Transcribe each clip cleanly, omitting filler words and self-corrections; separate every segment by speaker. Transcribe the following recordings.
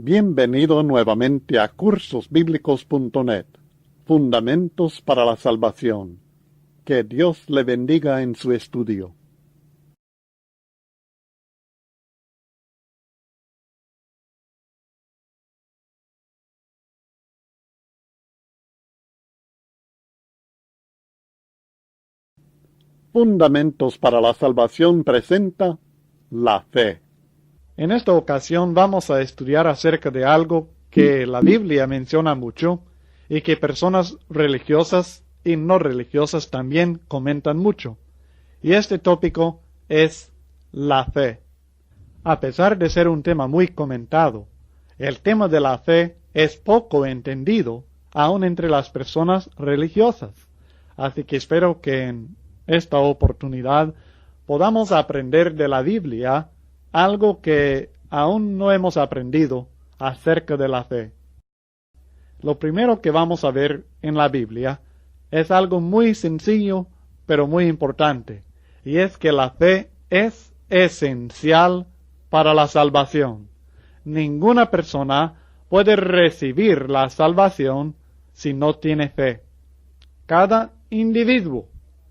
Speaker 1: Bienvenido nuevamente a cursosbíblicos.net, Fundamentos para la Salvación. Que Dios le bendiga en su estudio. Fundamentos para la Salvación presenta la fe.
Speaker 2: En esta ocasión vamos a estudiar acerca de algo que la Biblia menciona mucho y que personas religiosas y no religiosas también comentan mucho. Y este tópico es la fe. A pesar de ser un tema muy comentado, el tema de la fe es poco entendido aún entre las personas religiosas. Así que espero que en esta oportunidad podamos aprender de la Biblia algo que aún no hemos aprendido acerca de la fe. Lo primero que vamos a ver en la Biblia es algo muy sencillo, pero muy importante, y es que la fe es esencial para la salvación. Ninguna persona puede recibir la salvación si no tiene fe. Cada individuo,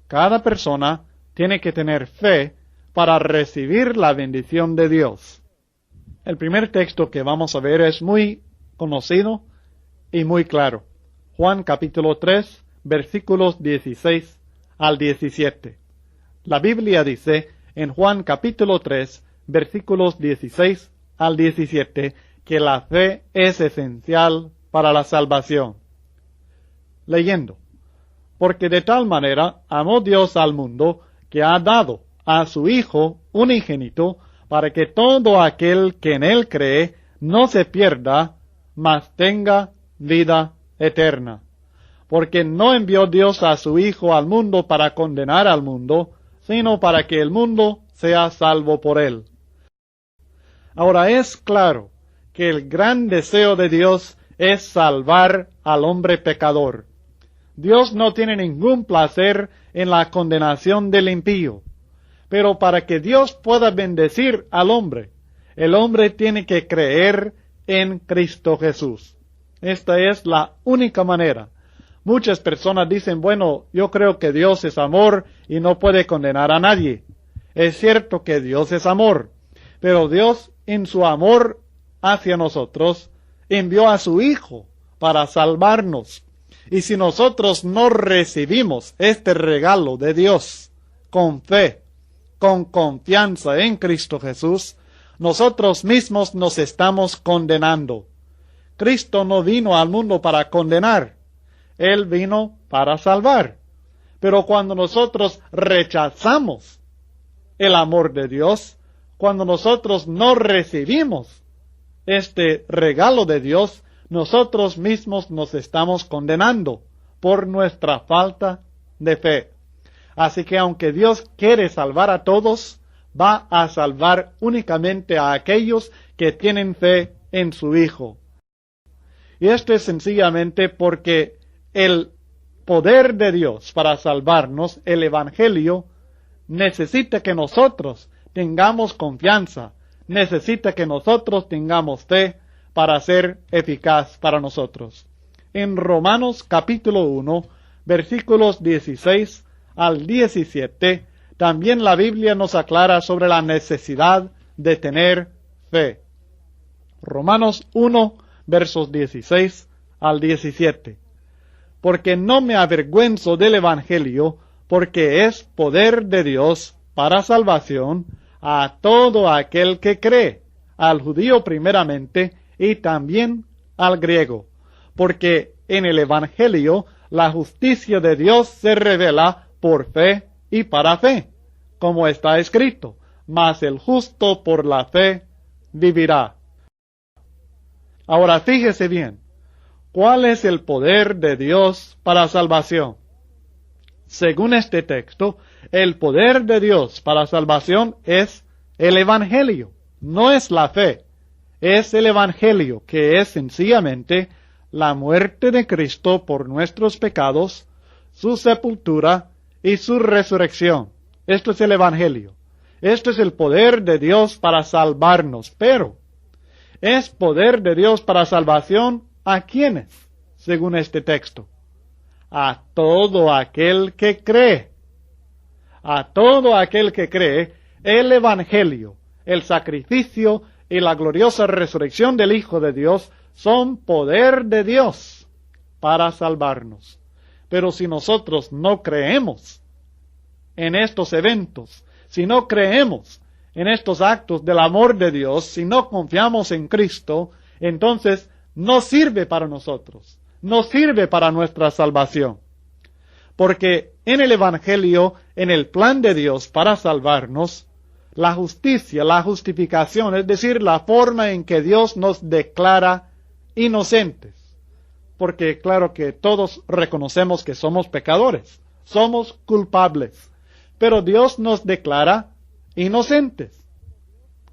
Speaker 2: cada persona tiene que tener fe para recibir la bendición de Dios. El primer texto que vamos a ver es muy conocido y muy claro. Juan capítulo 3, versículos 16 al 17. La Biblia dice en Juan capítulo 3, versículos 16 al 17, que la fe es esencial para la salvación. Leyendo. Porque de tal manera amó Dios al mundo que ha dado a su Hijo unigénito, para que todo aquel que en él cree no se pierda, mas tenga vida eterna. Porque no envió Dios a su Hijo al mundo para condenar al mundo, sino para que el mundo sea salvo por él. Ahora es claro que el gran deseo de Dios es salvar al hombre pecador. Dios no tiene ningún placer en la condenación del impío. Pero para que Dios pueda bendecir al hombre, el hombre tiene que creer en Cristo Jesús. Esta es la única manera. Muchas personas dicen, bueno, yo creo que Dios es amor y no puede condenar a nadie. Es cierto que Dios es amor, pero Dios en su amor hacia nosotros envió a su Hijo para salvarnos. Y si nosotros no recibimos este regalo de Dios con fe, con confianza en Cristo Jesús, nosotros mismos nos estamos condenando. Cristo no vino al mundo para condenar, Él vino para salvar. Pero cuando nosotros rechazamos el amor de Dios, cuando nosotros no recibimos este regalo de Dios, nosotros mismos nos estamos condenando por nuestra falta de fe. Así que aunque Dios quiere salvar a todos, va a salvar únicamente a aquellos que tienen fe en su Hijo. Y esto es sencillamente porque el poder de Dios para salvarnos, el Evangelio, necesita que nosotros tengamos confianza, necesita que nosotros tengamos fe para ser eficaz para nosotros. En Romanos capítulo 1, versículos 16 al 17, también la Biblia nos aclara sobre la necesidad de tener fe. Romanos 1, versos 16 al 17. Porque no me avergüenzo del Evangelio, porque es poder de Dios para salvación a todo aquel que cree, al judío primeramente y también al griego. Porque en el Evangelio la justicia de Dios se revela por fe y para fe, como está escrito, mas el justo por la fe vivirá. Ahora fíjese bien, ¿cuál es el poder de Dios para salvación? Según este texto, el poder de Dios para salvación es el Evangelio, no es la fe, es el Evangelio, que es sencillamente la muerte de Cristo por nuestros pecados, su sepultura y su resurrección. Esto es el Evangelio. Esto es el poder de Dios para salvarnos. Pero ¿Es poder de Dios para salvación a quiénes? Según este texto. A todo aquel que cree. A todo aquel que cree, el Evangelio, el sacrificio y la gloriosa resurrección del Hijo de Dios son poder de Dios para salvarnos. Pero si nosotros no creemos en estos eventos, si no creemos en estos actos del amor de Dios, si no confiamos en Cristo, entonces no sirve para nosotros, no sirve para nuestra salvación. Porque en el Evangelio, en el plan de Dios para salvarnos, la justicia, la justificación, es decir, la forma en que Dios nos declara inocentes. Porque claro que todos reconocemos que somos pecadores, somos culpables, pero Dios nos declara inocentes.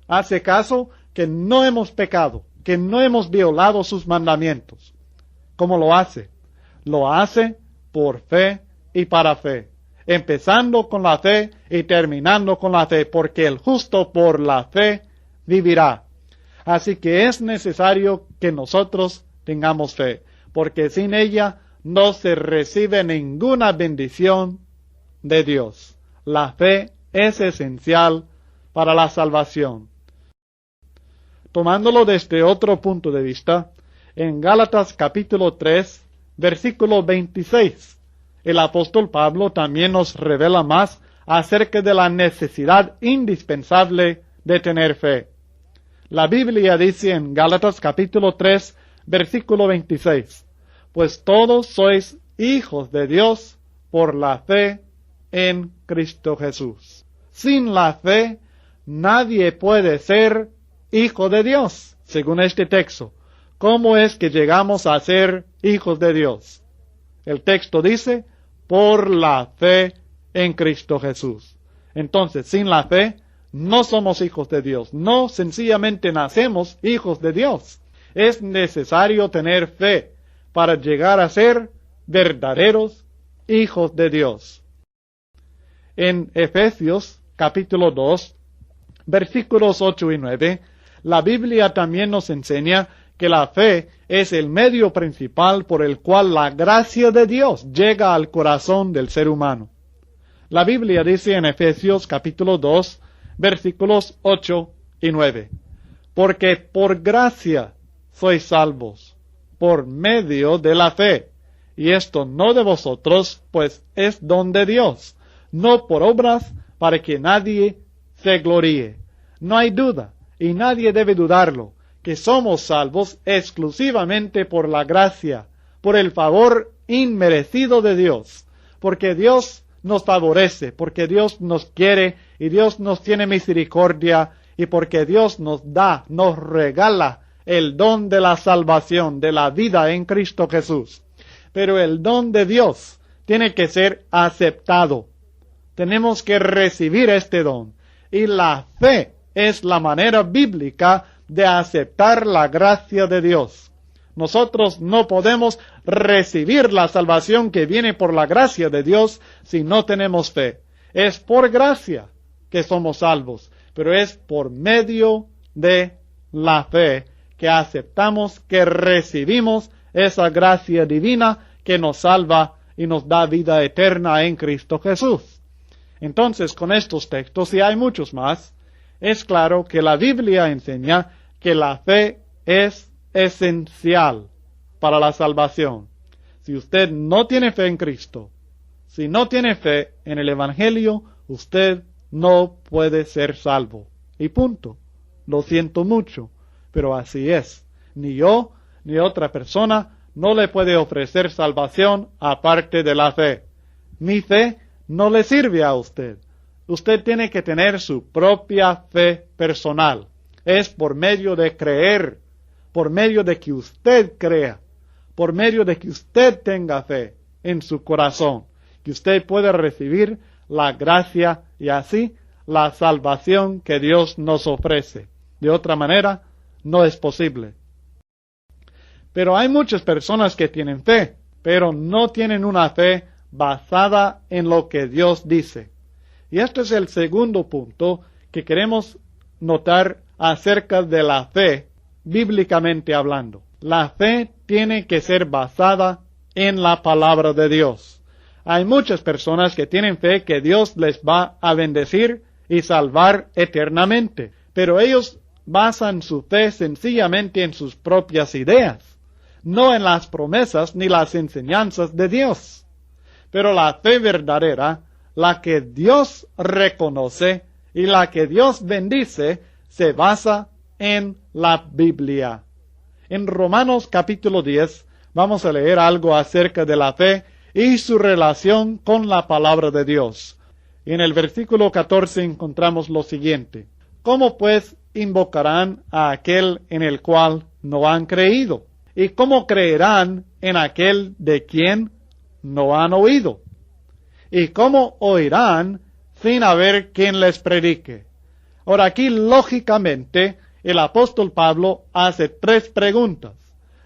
Speaker 2: Hace caso que no hemos pecado, que no hemos violado sus mandamientos. ¿Cómo lo hace? Lo hace por fe y para fe, empezando con la fe y terminando con la fe, porque el justo por la fe vivirá. Así que es necesario que nosotros tengamos fe, porque sin ella no se recibe ninguna bendición de Dios. La fe es esencial para la salvación. Tomándolo desde otro punto de vista, en Gálatas capítulo 3, versículo 26, el apóstol Pablo también nos revela más acerca de la necesidad indispensable de tener fe. La Biblia dice en Gálatas capítulo 3, versículo 26, pues todos sois hijos de Dios por la fe en Cristo Jesús. Sin la fe, nadie puede ser hijo de Dios, según este texto. ¿Cómo es que llegamos a ser hijos de Dios? El texto dice, por la fe en Cristo Jesús. Entonces, sin la fe, no somos hijos de Dios. No sencillamente nacemos hijos de Dios. Es necesario tener fe para llegar a ser verdaderos hijos de Dios. En Efesios capítulo 2, versículos 8 y 9, la Biblia también nos enseña que la fe es el medio principal por el cual la gracia de Dios llega al corazón del ser humano. La Biblia dice en Efesios capítulo 2, versículos 8 y 9, porque por gracia sois salvos, por medio de la fe, y esto no de vosotros, pues es don de Dios, no por obras, para que nadie se gloríe. No hay duda, y nadie debe dudarlo, que somos salvos exclusivamente por la gracia, por el favor inmerecido de Dios, porque Dios nos favorece, porque Dios nos quiere y Dios nos tiene misericordia y porque Dios nos da, nos regala el don de la salvación, de la vida en Cristo Jesús. Pero el don de Dios tiene que ser aceptado. Tenemos que recibir este don y la fe es la manera bíblica de aceptar la gracia de Dios. Nosotros no podemos recibir la salvación que viene por la gracia de Dios si no tenemos fe. Es por gracia que somos salvos, pero es por medio de la fe que aceptamos, que recibimos esa gracia divina que nos salva y nos da vida eterna en Cristo Jesús. Entonces, con estos textos, y hay muchos más, es claro que la Biblia enseña que la fe es esencial para la salvación. Si usted no tiene fe en Cristo, si no tiene fe en el Evangelio, usted no puede ser salvo. Y punto. Lo siento mucho, pero así es. Ni yo, ni otra persona no le puede ofrecer salvación aparte de la fe. Mi fe no le sirve a usted. Usted tiene que tener su propia fe personal. Es por medio de creer, por medio de que usted crea, por medio de que usted tenga fe en su corazón, que usted pueda recibir la gracia y así la salvación que Dios nos ofrece. De otra manera, no es posible. Pero hay muchas personas que tienen fe, pero no tienen una fe basada en lo que Dios dice. Y este es el segundo punto que queremos notar acerca de la fe bíblicamente hablando. La fe tiene que ser basada en la palabra de Dios. Hay muchas personas que tienen fe que Dios les va a bendecir y salvar eternamente, pero ellos basan su fe sencillamente en sus propias ideas, no en las promesas ni las enseñanzas de Dios. Pero la fe verdadera, la que Dios reconoce y la que Dios bendice, se basa en la Biblia. En Romanos capítulo 10 vamos a leer algo acerca de la fe y su relación con la palabra de Dios. En el versículo 14 encontramos lo siguiente: ¿Cómo pues invocarán a aquel en el cual no han creído? ¿Y cómo creerán en aquel de quien no han oído? ¿Y cómo oirán sin haber quien les predique? Ahora aquí, lógicamente, el apóstol Pablo hace 3 preguntas.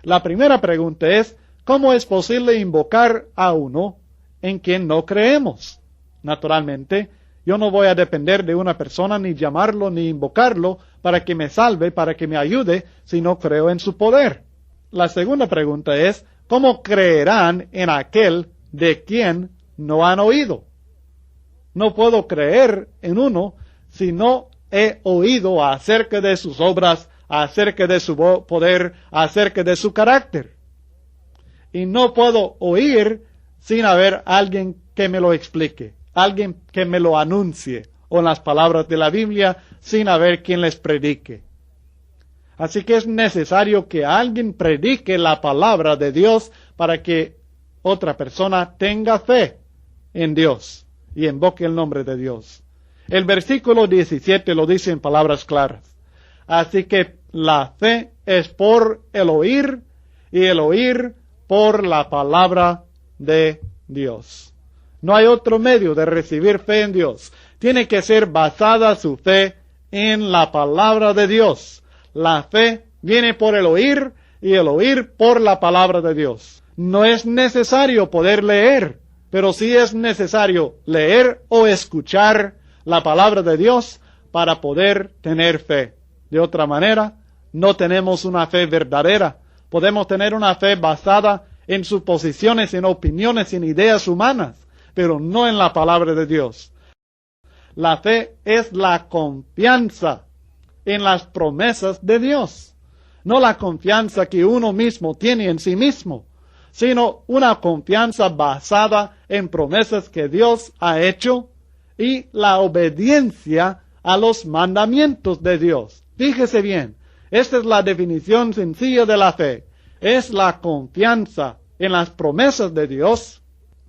Speaker 2: La primera pregunta es: ¿cómo es posible invocar a uno en quien no creemos? Naturalmente, yo no voy a depender de una persona, ni llamarlo, ni invocarlo para que me salve, para que me ayude, si no creo en su poder. La segunda pregunta es: ¿cómo creerán en aquel de quien no han oído? No puedo creer en uno si no he oído acerca de sus obras, acerca de su poder, acerca de su carácter. Y no puedo oír sin haber alguien que me lo explique, alguien que me lo anuncie, o en las palabras de la Biblia, sin haber quien les predique. Así que es necesario que alguien predique la palabra de Dios para que otra persona tenga fe en Dios y invoque el nombre de Dios. El versículo 17 lo dice en palabras claras. Así que la fe es por el oír, y el oír por la palabra de Dios. No hay otro medio de recibir fe en Dios. Tiene que ser basada su fe en la palabra de Dios. La fe viene por el oír, y el oír por la palabra de Dios. No es necesario poder leer, pero sí es necesario leer o escuchar la palabra de Dios para poder tener fe. De otra manera, no tenemos una fe verdadera. Podemos tener una fe basada en suposiciones, en opiniones, en ideas humanas, pero no en la palabra de Dios. La fe es la confianza en las promesas de Dios, no la confianza que uno mismo tiene en sí mismo, sino una confianza basada en promesas que Dios ha hecho y la obediencia a los mandamientos de Dios. Fíjese bien, esta es la definición sencilla de la fe. Es la confianza en las promesas de Dios,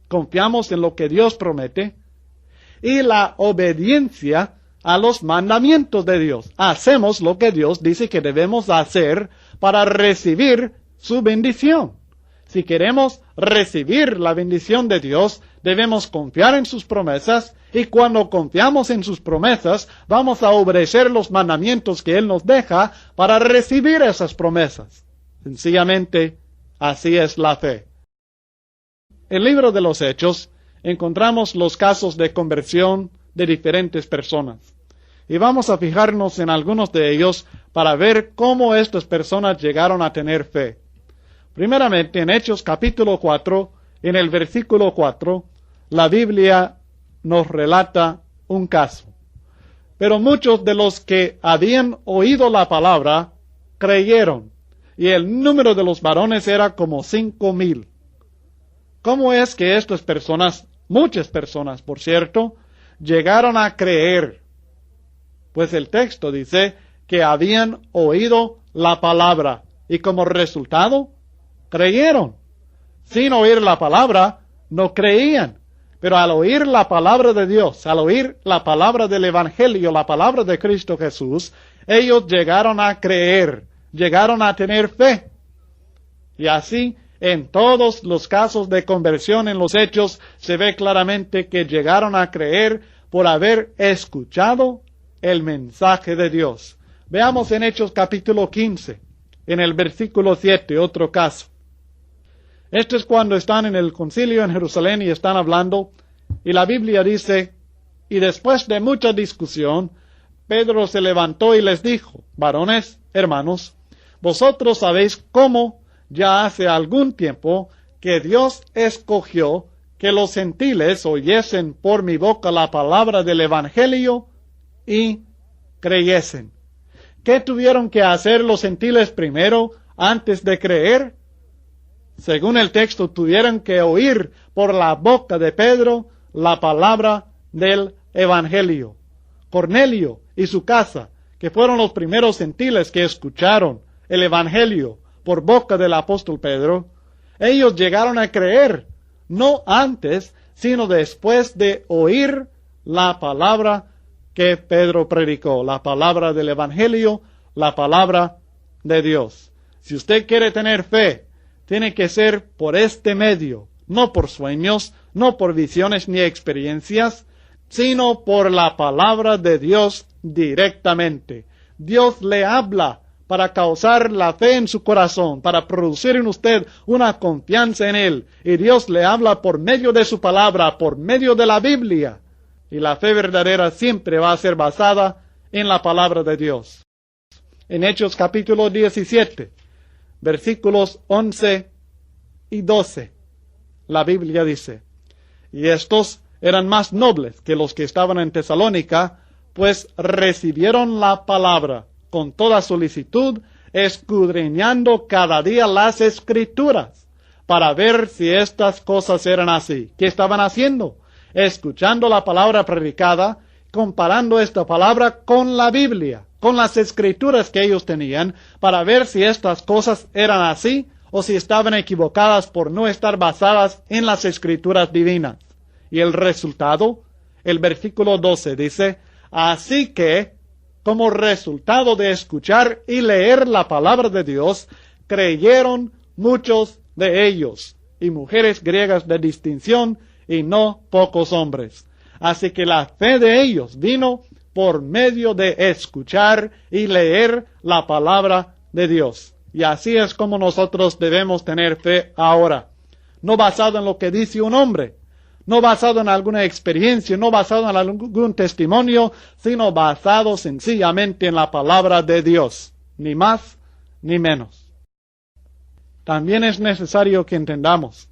Speaker 2: confiamos en lo que Dios promete, y la obediencia a los mandamientos de Dios. Hacemos lo que Dios dice que debemos hacer para recibir su bendición. Si queremos recibir la bendición de Dios, debemos confiar en sus promesas, y cuando confiamos en sus promesas, vamos a obedecer los mandamientos que Él nos deja para recibir esas promesas. Sencillamente, así es la fe. En el libro de los Hechos, encontramos los casos de conversión de diferentes personas. Y vamos a fijarnos en algunos de ellos para ver cómo estas personas llegaron a tener fe. Primeramente, en Hechos capítulo 4, en el versículo 4, la Biblia nos relata un caso. Pero muchos de los que habían oído la palabra creyeron, y el número de los varones era como 5,000. ¿Cómo es que estas personas, muchas personas por cierto, llegaron a creer? Pues el texto dice que habían oído la palabra, y como resultado, creyeron. Sin oír la palabra, no creían. Pero al oír la palabra de Dios, al oír la palabra del Evangelio, la palabra de Cristo Jesús, ellos llegaron a creer, llegaron a tener fe. Y así, en todos los casos de conversión en los Hechos, se ve claramente que llegaron a creer por haber escuchado el mensaje de Dios. Veamos en Hechos capítulo 15, en el versículo 7, otro caso. Esto es cuando están en el concilio en Jerusalén y están hablando, y la Biblia dice: y después de mucha discusión, Pedro se levantó y les dijo: varones, hermanos, Vosotros sabéis cómo ya hace algún tiempo que Dios escogió que los gentiles oyesen por mi boca la palabra del Evangelio y creyesen. ¿Qué tuvieron que hacer los gentiles primero antes de creer? Según el texto, tuvieron que oír por la boca de Pedro la palabra del Evangelio. Cornelio y su casa, que fueron los primeros gentiles que escucharon el Evangelio por boca del apóstol Pedro, ellos llegaron a creer, no antes, sino después de oír la palabra que Pedro predicó, la palabra del Evangelio, la palabra de Dios. Si usted quiere tener fe, tiene que ser por este medio, no por sueños, no por visiones ni experiencias, sino por la palabra de Dios directamente. Dios le habla para causar la fe en su corazón, para producir en usted una confianza en Él. Y Dios le habla por medio de su palabra, por medio de la Biblia. Y la fe verdadera siempre va a ser basada en la palabra de Dios. En Hechos capítulo 17, versículos 11 y 12, la Biblia dice: y estos eran más nobles que los que estaban en Tesalónica, pues recibieron la palabra con toda solicitud, escudriñando cada día las Escrituras, para ver si estas cosas eran así. ¿Qué estaban haciendo? Escuchando la palabra predicada, comparando esta palabra con la Biblia, con las Escrituras que ellos tenían, para ver si estas cosas eran así, o si estaban equivocadas por no estar basadas en las Escrituras divinas. Y el resultado, el versículo 12 dice: así que, como resultado de escuchar y leer la palabra de Dios, creyeron muchos de ellos, y mujeres griegas de distinción, y no pocos hombres. Así que la fe de ellos vino por medio de escuchar y leer la palabra de Dios. Y así es como nosotros debemos tener fe ahora, no basado en lo que dice un hombre, no basado en alguna experiencia, no basado en algún testimonio, sino basado sencillamente en la palabra de Dios, ni más ni menos. También es necesario que entendamos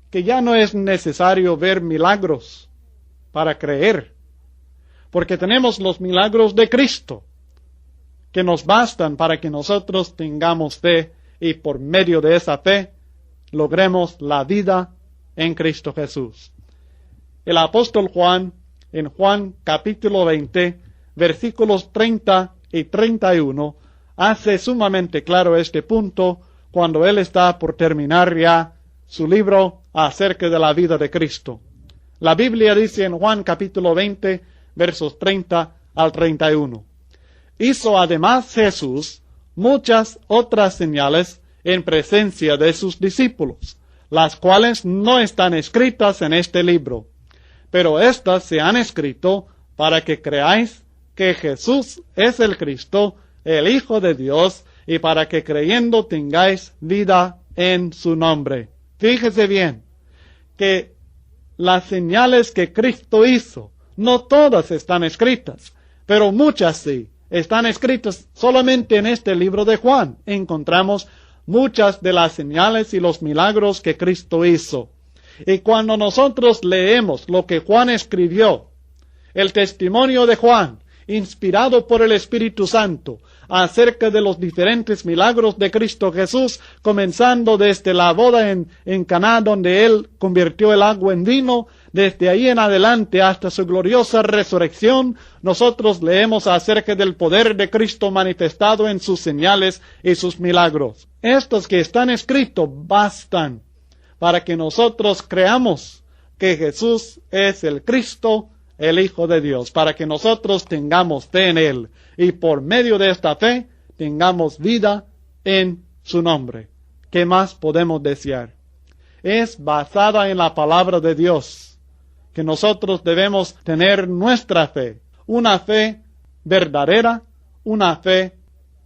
Speaker 2: que ya no es necesario ver milagros para creer, porque tenemos los milagros de Cristo, que nos bastan para que nosotros tengamos fe y por medio de esa fe logremos la vida en Cristo Jesús. El apóstol Juan, en Juan capítulo 20, versículos 30 y 31, hace sumamente claro este punto cuando él está por terminar ya su libro acerca de la vida de Cristo. La Biblia dice en Juan capítulo 20, versos 30 al 31. Hizo además Jesús muchas otras señales en presencia de sus discípulos, las cuales no están escritas en este libro. Pero éstas se han escrito para que creáis que Jesús es el Cristo, el Hijo de Dios, y para que creyendo tengáis vida en su nombre. Fíjese bien, que las señales que Cristo hizo, no todas están escritas, pero muchas sí. Están escritas solamente en este libro de Juan. Encontramos muchas de las señales y los milagros que Cristo hizo. Y cuando nosotros leemos lo que Juan escribió, el testimonio de Juan, inspirado por el Espíritu Santo, acerca de los diferentes milagros de Cristo Jesús, comenzando desde la boda en Caná, donde Él convirtió el agua en vino, desde ahí en adelante hasta su gloriosa resurrección, nosotros leemos acerca del poder de Cristo manifestado en sus señales y sus milagros. Estos que están escritos bastan para que nosotros creamos que Jesús es el Cristo, el Hijo de Dios, para que nosotros tengamos fe en Él y por medio de esta fe tengamos vida en su nombre. ¿Qué más podemos desear? Es basada en la palabra de Dios que nosotros debemos tener nuestra fe, una fe verdadera, una fe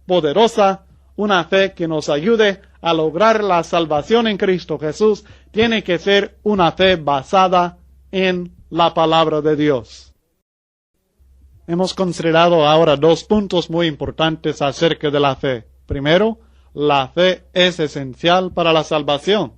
Speaker 2: poderosa, una fe que nos ayude a lograr la salvación en Cristo Jesús. Tiene que ser una fe basada en la palabra de Dios. Hemos considerado ahora dos puntos muy importantes acerca de la fe. Primero, la fe es esencial para la salvación.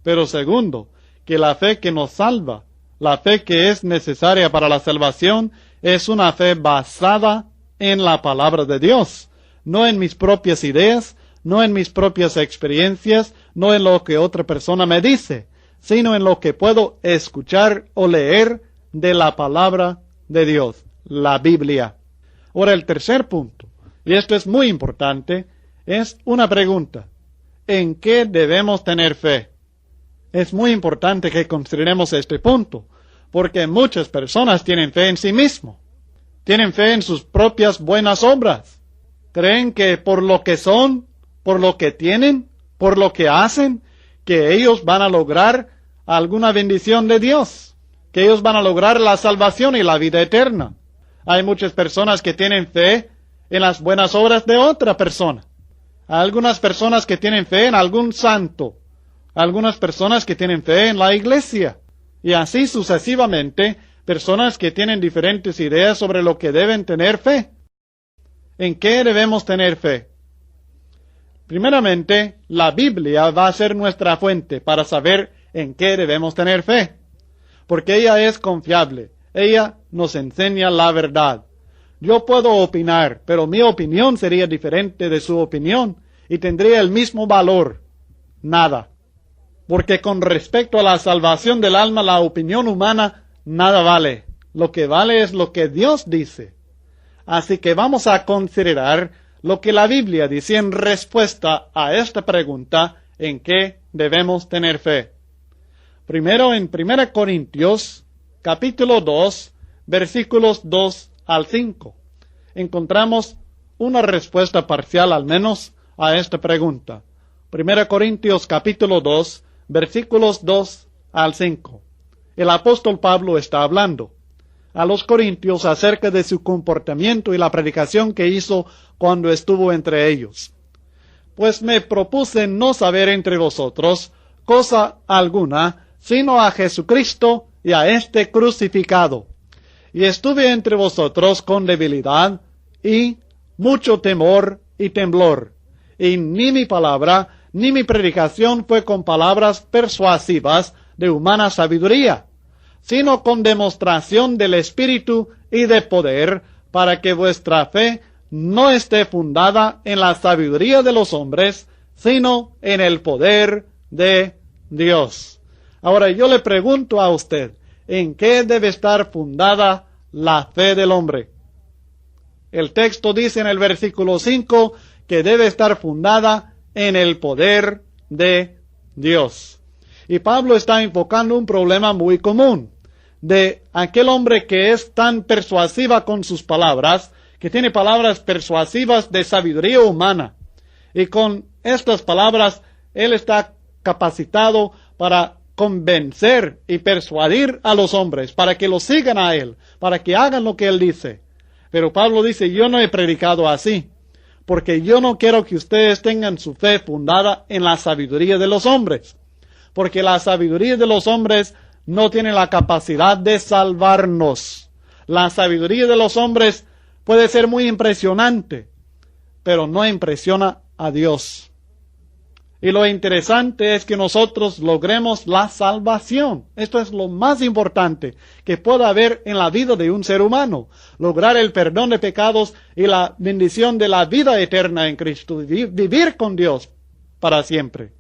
Speaker 2: Pero segundo, que la fe que nos salva, la fe que es necesaria para la salvación, es una fe basada en la palabra de Dios, no en mis propias ideas, no en mis propias experiencias, no en lo que otra persona me dice, sino en lo que puedo escuchar o leer de la palabra de Dios, la Biblia. Ahora el tercer punto, y esto es muy importante, es una pregunta. ¿En qué debemos tener fe? Es muy importante que consideremos este punto, porque muchas personas tienen fe en sí mismos. Tienen fe en sus propias buenas obras. Creen que por lo que son, por lo que tienen, por lo que hacen, que ellos van a lograr alguna bendición de Dios, que ellos van a lograr la salvación y la vida eterna. Hay muchas personas que tienen fe en las buenas obras de otra persona. Hay algunas personas que tienen fe en algún santo. Algunas personas que tienen fe en la iglesia. Y así sucesivamente, personas que tienen diferentes ideas sobre lo que deben tener fe. ¿En qué debemos tener fe? Primeramente, la Biblia va a ser nuestra fuente para saber en qué debemos tener fe. Porque ella es confiable. Ella nos enseña la verdad. Yo puedo opinar, pero mi opinión sería diferente de su opinión y tendría el mismo valor. Nada. Porque con respecto a la salvación del alma, la opinión humana nada vale. Lo que vale es lo que Dios dice. Así que vamos a considerar lo que la Biblia dice en respuesta a esta pregunta, ¿en qué debemos tener fe? Primero en 1 Corintios, capítulo 2, versículos 2 al 5. Encontramos una respuesta parcial al menos a esta pregunta. 1 Corintios, capítulo 2, versículos 2 al 5. El apóstol Pablo está hablando a los corintios acerca de su comportamiento y la predicación que hizo cuando estuvo entre ellos. Pues me propuse no saber entre vosotros cosa alguna, sino a Jesucristo y a este crucificado. Y estuve entre vosotros con debilidad y mucho temor y temblor. Y ni mi palabra ni mi predicación fue con palabras persuasivas de humana sabiduría, sino con demostración del Espíritu y de poder, para que vuestra fe no esté fundada en la sabiduría de los hombres, sino en el poder de Dios. Ahora yo le pregunto a usted, ¿en qué debe estar fundada la fe del hombre? El texto dice en el versículo 5 que debe estar fundada en el poder de Dios. Y Pablo está enfocando un problema muy común de aquel hombre que es tan persuasiva con sus palabras, que tiene palabras persuasivas de sabiduría humana. Y con estas palabras, él está capacitado para convencer y persuadir a los hombres, para que lo sigan a él, para que hagan lo que él dice. Pero Pablo dice, yo no he predicado así, porque yo no quiero que ustedes tengan su fe fundada en la sabiduría de los hombres, porque la sabiduría de los hombres no tiene la capacidad de salvarnos. La sabiduría de los hombres puede ser muy impresionante, pero no impresiona a Dios. Y lo interesante es que nosotros logremos la salvación. Esto es lo más importante que pueda haber en la vida de un ser humano. Lograr el perdón de pecados y la bendición de la vida eterna en Cristo. Vivir con Dios para siempre.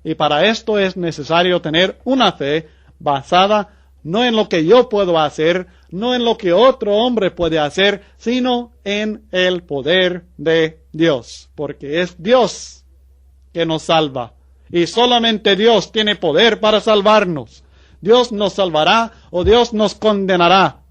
Speaker 2: Y para esto es necesario tener una fe basada no en lo que yo puedo hacer, no en lo que otro hombre puede hacer, sino en el poder de Dios. Porque es Dios que nos salva. Y solamente Dios tiene poder para salvarnos. Dios nos salvará o Dios nos condenará.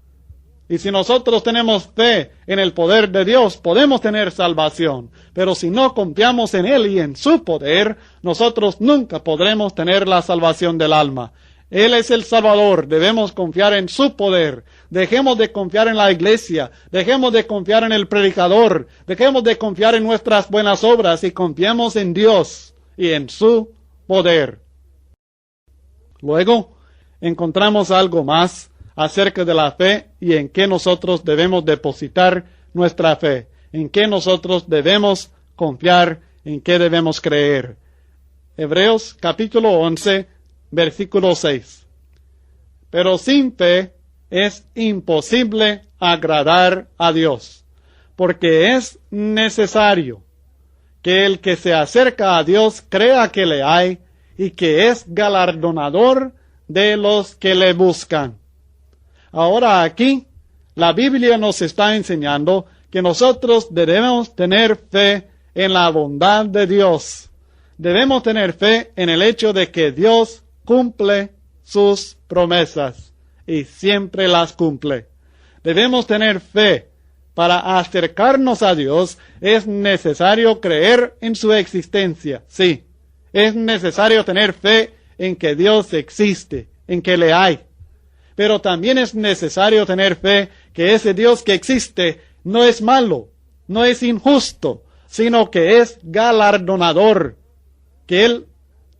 Speaker 2: Y si nosotros tenemos fe en el poder de Dios, podemos tener salvación. Pero si no confiamos en Él y en su poder, nosotros nunca podremos tener la salvación del alma. Él es el Salvador, debemos confiar en su poder. Dejemos de confiar en la iglesia, dejemos de confiar en el predicador, dejemos de confiar en nuestras buenas obras y confiemos en Dios y en su poder. Luego, encontramos algo más acerca de la fe y en qué nosotros debemos depositar nuestra fe, en qué nosotros debemos confiar en qué debemos creer. Hebreos capítulo 11, versículo 6. Pero sin fe es imposible agradar a Dios, porque es necesario que el que se acerca a Dios crea que le hay y que es galardonador de los que le buscan. Ahora aquí, la Biblia nos está enseñando que nosotros debemos tener fe en la bondad de Dios. Debemos tener fe en el hecho de que Dios cumple sus promesas y siempre las cumple. Debemos tener fe. Para acercarnos a Dios es necesario creer en su existencia. Sí, es necesario tener fe en que Dios existe, en que le hay. Pero también es necesario tener fe que ese Dios que existe no es malo, no es injusto, sino que es galardonador, que Él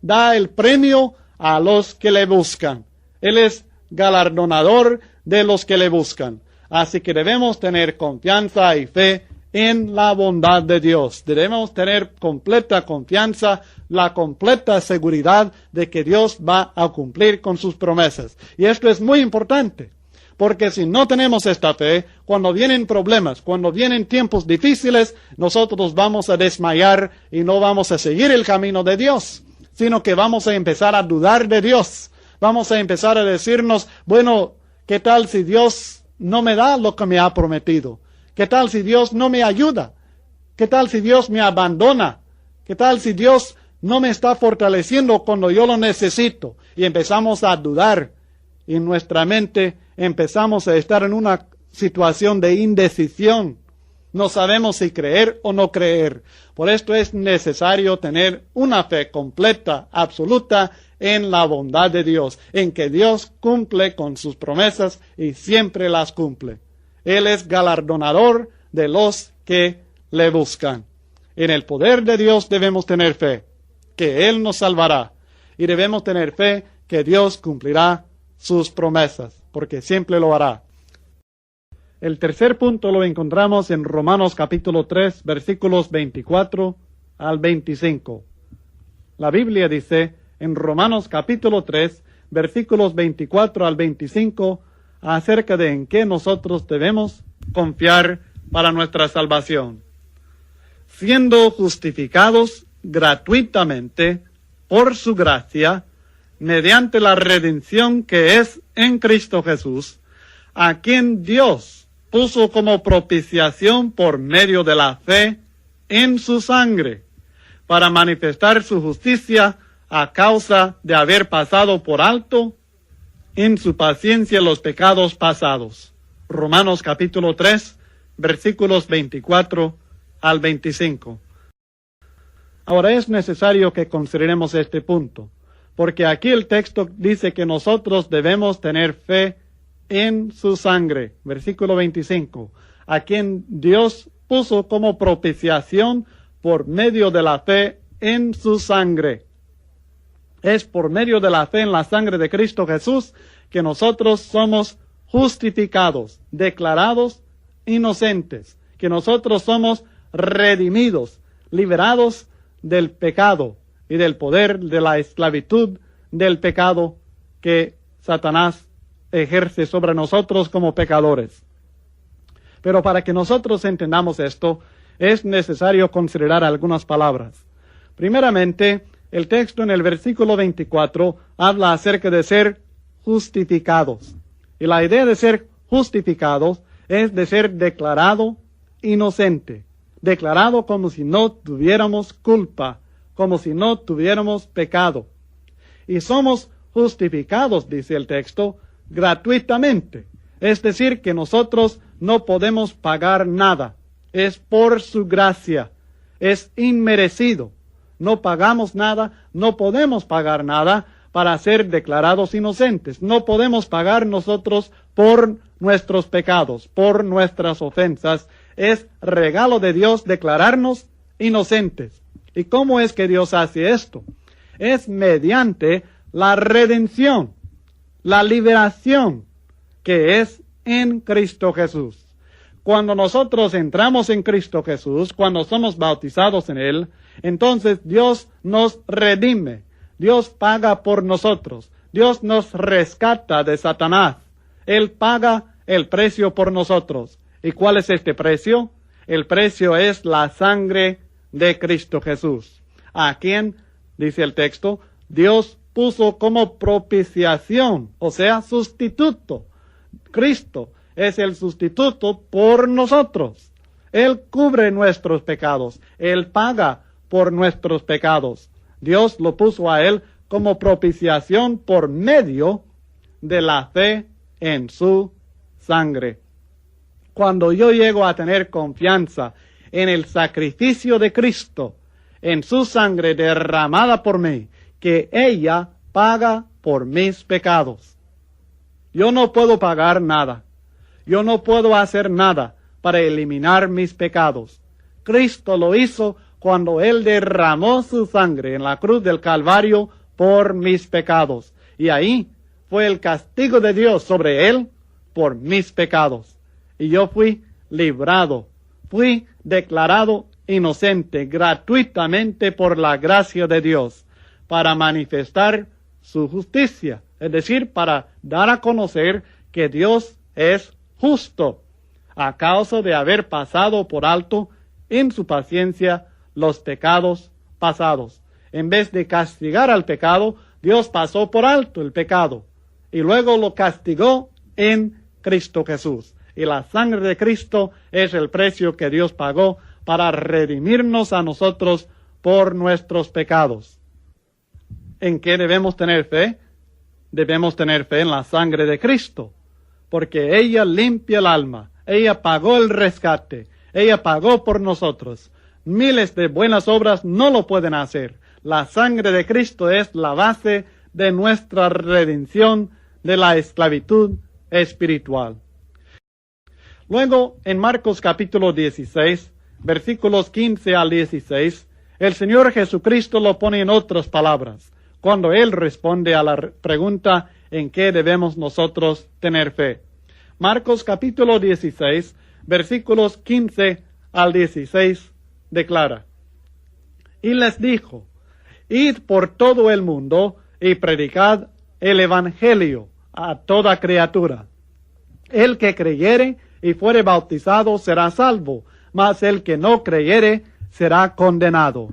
Speaker 2: da el premio a los que le buscan. Él es galardonador de los que le buscan. Así que debemos tener confianza y fe en la bondad de Dios. Debemos tener completa confianza, la completa seguridad de que Dios va a cumplir con sus promesas. Y esto es muy importante, porque si no tenemos esta fe, cuando vienen problemas, cuando vienen tiempos difíciles, nosotros vamos a desmayar y no vamos a seguir el camino de Dios, sino que vamos a empezar a dudar de Dios. Vamos a empezar a decirnos, bueno, ¿qué tal si Dios no me da lo que me ha prometido? ¿Qué tal si Dios no me ayuda? ¿Qué tal si Dios me abandona? ¿Qué tal si Dios no me está fortaleciendo cuando yo lo necesito? Y empezamos a dudar. Y en nuestra mente empezamos a estar en una situación de indecisión. No sabemos si creer o no creer. Por esto es necesario tener una fe completa, absoluta, en la bondad de Dios, en que Dios cumple con sus promesas y siempre las cumple. Él es galardonador de los que le buscan. En el poder de Dios debemos tener fe, que Él nos salvará. Y debemos tener fe que Dios cumplirá sus promesas, porque siempre lo hará. El tercer punto lo encontramos en Romanos capítulo 3, versículos 24 al 25. La Biblia dice en Romanos capítulo 3, versículos 24 al 25, acerca de en qué nosotros debemos confiar para nuestra salvación. Siendo justificados gratuitamente por su gracia, mediante la redención que es en Cristo Jesús, a quien Dios puso como propiciación por medio de la fe en su sangre, para manifestar su justicia a causa de haber pasado por alto en su paciencia los pecados pasados. Romanos capítulo 3, versículos 24 al 25. Ahora es necesario que consideremos este punto, porque aquí el texto dice que nosotros debemos tener fe en su sangre. Versículo 25. A quien Dios puso como propiciación por medio de la fe en su sangre. Es por medio de la fe en la sangre de Cristo Jesús que nosotros somos justificados, declarados inocentes, que nosotros somos redimidos, liberados del pecado y del poder de la esclavitud del pecado que Satanás ejerce sobre nosotros como pecadores. Pero para que nosotros entendamos esto, es necesario considerar algunas palabras. Primeramente, el texto en el versículo 24 habla acerca de ser justificados. Y la idea de ser justificados es de ser declarado inocente, declarado como si no tuviéramos culpa, como si no tuviéramos pecado. Y somos justificados, dice el texto, gratuitamente. Es decir, que nosotros no podemos pagar nada. Es por su gracia. Es inmerecido. No pagamos nada, no podemos pagar nada para ser declarados inocentes. No podemos pagar nosotros por nuestros pecados, por nuestras ofensas. Es regalo de Dios declararnos inocentes. ¿Y cómo es que Dios hace esto? Es mediante la redención, la liberación que es en Cristo Jesús. Cuando nosotros entramos en Cristo Jesús, cuando somos bautizados en Él, Entonces Dios nos redime, Dios paga por nosotros, Dios nos rescata de Satanás. Él paga el precio por nosotros. ¿Y cuál es este precio? El precio es la sangre de Cristo Jesús, a quien, dice el texto, Dios puso como propiciación, o sea, sustituto. Cristo es el sustituto por nosotros. Él cubre nuestros pecados, Él paga por nuestros pecados. Dios lo puso a Él como propiciación por medio de la fe en su sangre. Cuando yo llego a tener confianza en el sacrificio de Cristo, en su sangre derramada por mí, que ella paga por mis pecados. Yo no puedo pagar nada. Yo no puedo hacer nada para eliminar mis pecados. Cristo lo hizo cuando Él derramó su sangre en la cruz del Calvario por mis pecados. Y ahí fue el castigo de Dios sobre Él por mis pecados. Y yo fui librado, fui declarado inocente gratuitamente por la gracia de Dios para manifestar su justicia, es decir, para dar a conocer que Dios es justo a causa de haber pasado por alto en su paciencia los pecados pasados. En vez de castigar al pecado, Dios pasó por alto el pecado y luego lo castigó en Cristo Jesús. Y la sangre de Cristo es el precio que Dios pagó para redimirnos a nosotros por nuestros pecados. ¿En qué debemos tener fe? Debemos tener fe en la sangre de Cristo, porque ella limpia el alma, ella pagó el rescate, ella pagó por nosotros. Miles de buenas obras no lo pueden hacer. La sangre de Cristo es la base de nuestra redención de la esclavitud espiritual. Luego, en Marcos capítulo 16, versículos 15 al 16, el Señor Jesucristo lo pone en otras palabras, cuando Él responde a la pregunta en qué debemos nosotros tener fe. Marcos capítulo 16, versículos 15 al 16, declara: Y les dijo, id por todo el mundo y predicad el evangelio a toda criatura. El que creyere y fuere bautizado será salvo, mas el que no creyere será condenado.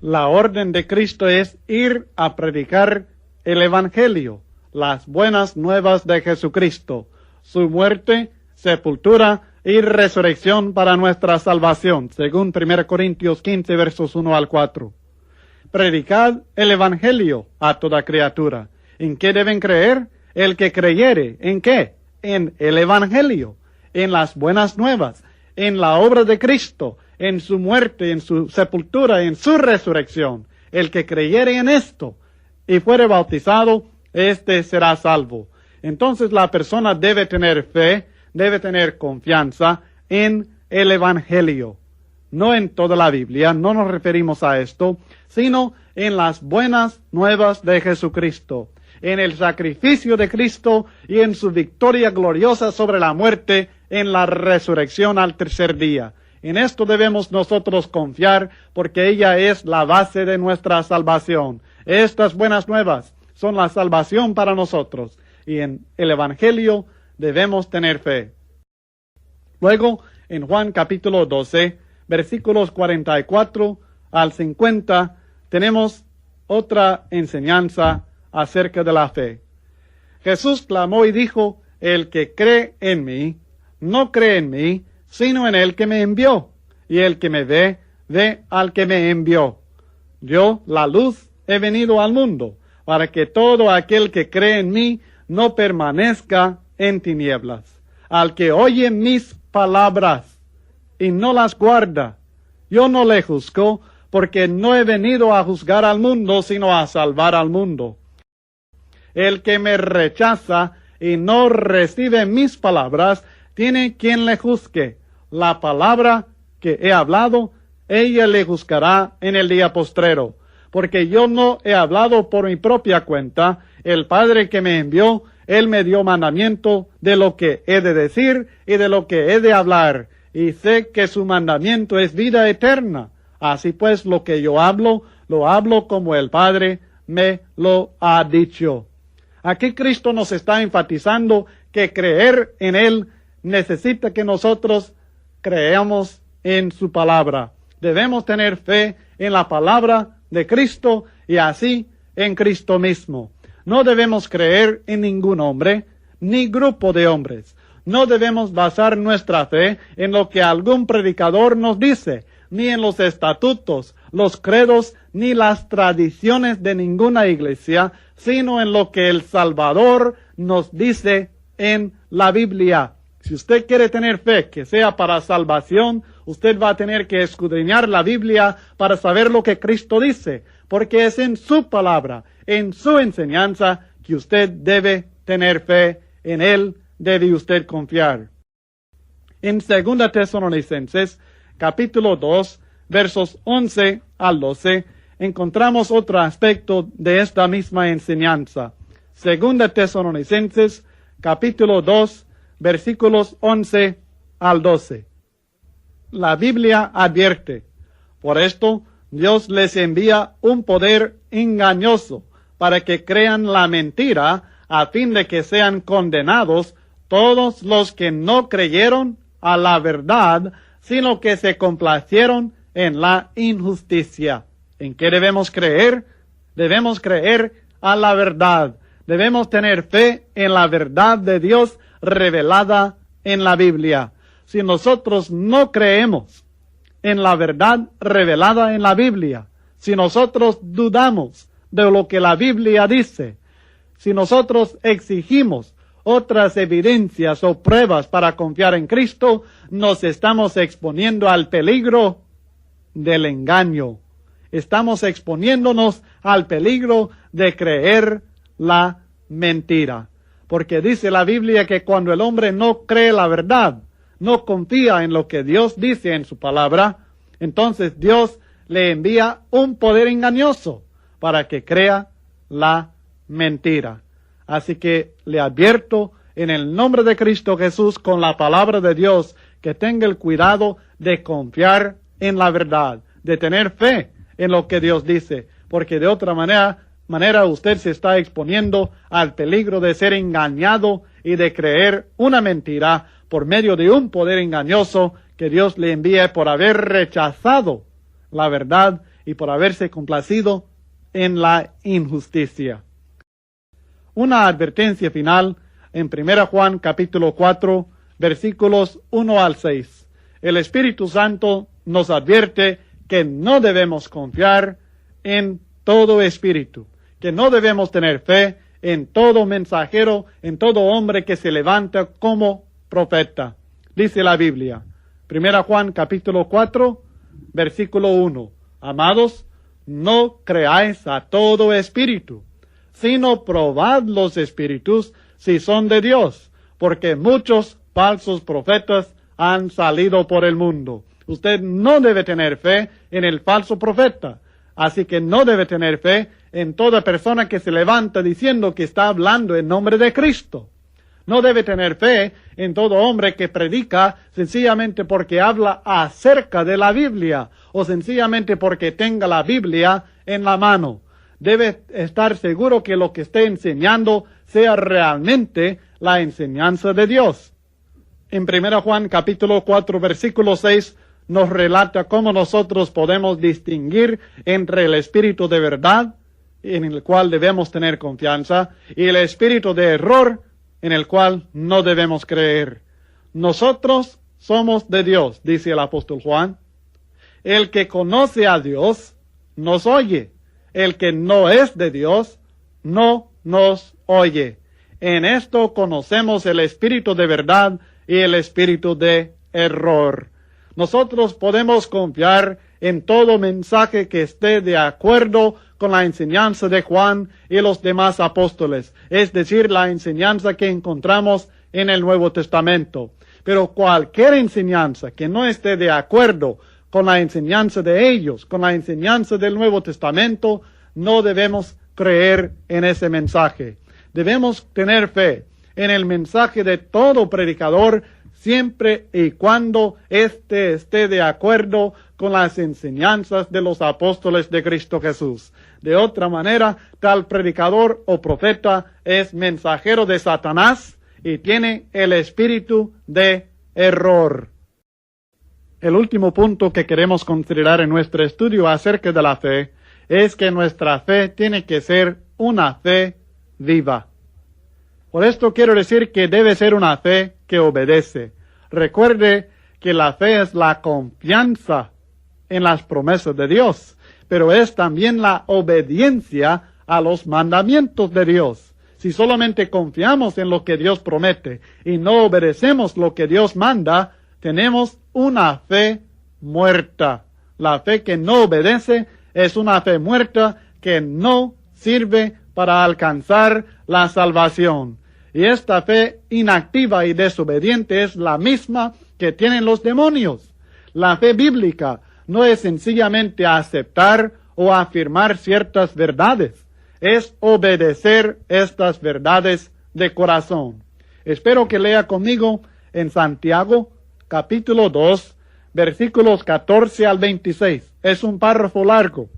Speaker 2: La orden de Cristo es ir a predicar el evangelio, las buenas nuevas de Jesucristo, su muerte, sepultura y resurrección para nuestra salvación, según 1 Corintios 15, versos 1 al 4. Predicad el evangelio a toda criatura. ¿En qué deben creer? El que creyere, ¿en qué? En el evangelio, en las buenas nuevas, en la obra de Cristo, en su muerte, en su sepultura, en su resurrección. El que creyere en esto y fuere bautizado, éste será salvo. Entonces la persona debe tener fe, debe tener confianza en el evangelio. No en toda la Biblia, no nos referimos a esto, sino en las buenas nuevas de Jesucristo, en el sacrificio de Cristo y en su victoria gloriosa sobre la muerte en la resurrección al tercer día. En esto debemos nosotros confiar porque ella es la base de nuestra salvación. Estas buenas nuevas son la salvación para nosotros y en el evangelio debemos tener fe. Luego, en Juan capítulo 12, versículos 44 al 50, tenemos otra enseñanza acerca de la fe. Jesús clamó y dijo: el que cree en mí, no cree en mí, sino en el que me envió. Y el que me ve, ve al que me envió. Yo, la luz, he venido al mundo, para que todo aquel que cree en mí no permanezca en tinieblas. Al que oye mis palabras y no las guarda, yo no le juzgo, porque no he venido a juzgar al mundo, sino a salvar al mundo. El que me rechaza y no recibe mis palabras, tiene quien le juzgue. La palabra que he hablado, ella le juzgará en el día postrero. Porque yo no he hablado por mi propia cuenta. El Padre que me envió, Él me dio mandamiento de lo que he de decir y de lo que he de hablar. Y sé que su mandamiento es vida eterna. Así pues, lo que yo hablo, lo hablo como el Padre me lo ha dicho. Aquí Cristo nos está enfatizando que creer en Él necesita que nosotros creamos en su palabra. Debemos tener fe en la palabra de Cristo y así en Cristo mismo. No debemos creer en ningún hombre ni grupo de hombres. No debemos basar nuestra fe en lo que algún predicador nos dice, ni en los estatutos, los credos, ni las tradiciones de ninguna iglesia, sino en lo que el Salvador nos dice en la Biblia. Si usted quiere tener fe que sea para salvación, usted va a tener que escudriñar la Biblia para saber lo que Cristo dice, porque es en su palabra, en su enseñanza, que usted debe tener fe, en Él debe usted confiar. En 2 Tesalonicenses, capítulo 2, versos 11 al 12, encontramos otro aspecto de esta misma enseñanza. 2 Tesalonicenses, capítulo 2, versículos 11 al 12. La Biblia advierte: por esto Dios les envía un poder engañoso para que crean la mentira, a fin de que sean condenados todos los que no creyeron a la verdad, sino que se complacieron en la injusticia. ¿En qué debemos creer? Debemos creer a la verdad. Debemos tener fe en la verdad de Dios revelada en la Biblia. Si nosotros no creemos en la verdad revelada en la Biblia, si nosotros dudamos de lo que la Biblia dice, si nosotros exigimos otras evidencias o pruebas para confiar en Cristo, nos estamos exponiendo al peligro del engaño. Estamos exponiéndonos al peligro de creer la mentira. Porque dice la Biblia que cuando el hombre no cree la verdad, no confía en lo que Dios dice en su palabra, entonces Dios le envía un poder engañoso para que crea la mentira. Así que le advierto en el nombre de Cristo Jesús con la palabra de Dios que tenga el cuidado de confiar en la verdad, de tener fe en lo que Dios dice, porque de otra manera usted se está exponiendo al peligro de ser engañado y de creer una mentira por medio de un poder engañoso que Dios le envíe por haber rechazado la verdad y por haberse complacido en la injusticia. Una advertencia final en 1 Juan capítulo 4, versículos 1 al 6. El Espíritu Santo nos advierte que no debemos confiar en todo espíritu, que no debemos tener fe en todo mensajero, en todo hombre que se levanta como profeta. Dice la Biblia, 1 Juan capítulo 4, versículo 1. Amados, no creáis a todo espíritu, sino probad los espíritus si son de Dios, porque muchos falsos profetas han salido por el mundo. Usted no debe tener fe en el falso profeta, así que no debe tener fe en toda persona que se levanta diciendo que está hablando en nombre de Cristo. No debe tener fe en todo hombre que predica sencillamente porque habla acerca de la Biblia o sencillamente porque tenga la Biblia en la mano. Debe estar seguro que lo que esté enseñando sea realmente la enseñanza de Dios. En 1 Juan capítulo 4 versículo 6 nos relata cómo nosotros podemos distinguir entre el espíritu de verdad, en el cual debemos tener confianza, y el espíritu de error, en el cual no debemos creer. Nosotros somos de Dios, dice el apóstol Juan. El que conoce a Dios nos oye. El que no es de Dios no nos oye. En esto conocemos el espíritu de verdad y el espíritu de error. Nosotros podemos confiar en todo mensaje que esté de acuerdo con la enseñanza de Juan y los demás apóstoles, es decir, la enseñanza que encontramos en el Nuevo Testamento. Pero cualquier enseñanza que no esté de acuerdo con la enseñanza de ellos, con la enseñanza del Nuevo Testamento, no debemos creer en ese mensaje. Debemos tener fe en el mensaje de todo predicador siempre y cuando éste esté de acuerdo con las enseñanzas de los apóstoles de Cristo Jesús. De otra manera, tal predicador o profeta es mensajero de Satanás y tiene el espíritu de error. El último punto que queremos considerar en nuestro estudio acerca de la fe es que nuestra fe tiene que ser una fe viva. Por esto quiero decir que debe ser una fe que obedece. Recuerde que la fe es la confianza en las promesas de Dios, pero es también la obediencia a los mandamientos de Dios. Si solamente confiamos en lo que Dios promete y no obedecemos lo que Dios manda, tenemos una fe muerta. La fe que no obedece es una fe muerta que no sirve para alcanzar la salvación. Y esta fe inactiva y desobediente es la misma que tienen los demonios. La fe bíblica no es sencillamente aceptar o afirmar ciertas verdades, es obedecer estas verdades de corazón. Espero que lea conmigo en Santiago, capítulo 2, versículos 14 al 26. Es un párrafo largo,